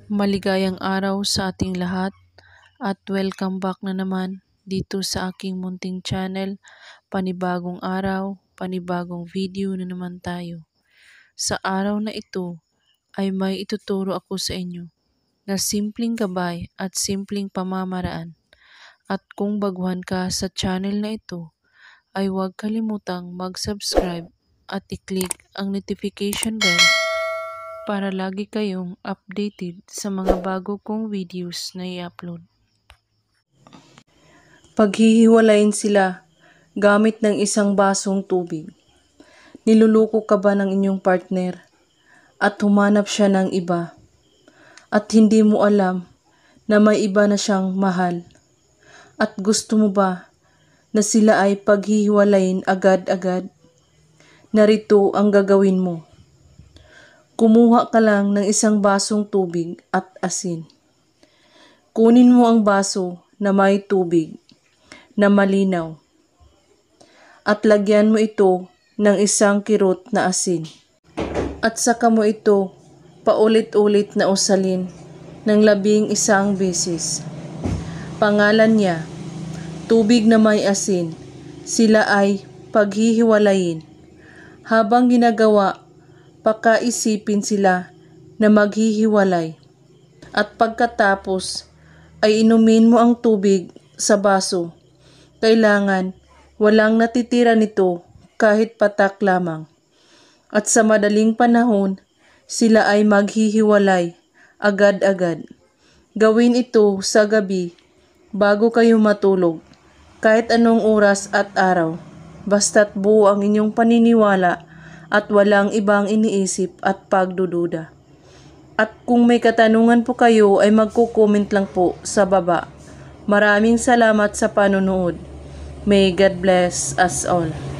Maligayang araw sa ating lahat at welcome back na naman dito sa aking munting channel. Panibagong araw, panibagong video na naman tayo. Sa araw na ito ay may ituturo ako sa inyo na simpleng gabay at simpleng pamamaraan. At kung baguhan ka sa channel na ito, ay huwag kalimutang mag-subscribe at i-click ang notification bell para lagi kayong updated sa mga bago kong videos na i-upload. Paghihiwalayin sila gamit ng isang basong tubig. Niluluko ka ba ng inyong partner at humanap siya ng iba at hindi mo alam na may iba na siyang mahal? At gusto mo ba na sila ay paghihiwalayin agad-agad? Narito ang gagawin mo. Kumuha ka lang ng isang basong tubig at asin. Kunin mo ang baso na may tubig na malinaw at lagyan mo ito ng isang kirot na asin. At saka mo ito paulit-ulit na usalin ng 11 beses. Pangalan niya, tubig na may asin, sila ay paghihiwalayin. Habang ginagawa, pakaisipin sila na maghihiwalay. At pagkatapos ay inumin mo ang tubig sa baso. Kailangan walang natitira nito kahit patak lamang. At sa madaling panahon, sila ay maghihiwalay agad-agad. Gawin ito sa gabi bago kayo matulog, kahit anong oras at araw. Basta't buo ang inyong paniniwala at walang ibang iniisip at pagdududa. At kung may katanungan po kayo ay magko-comment lang po sa baba. Maraming salamat sa panonood. May God bless us all.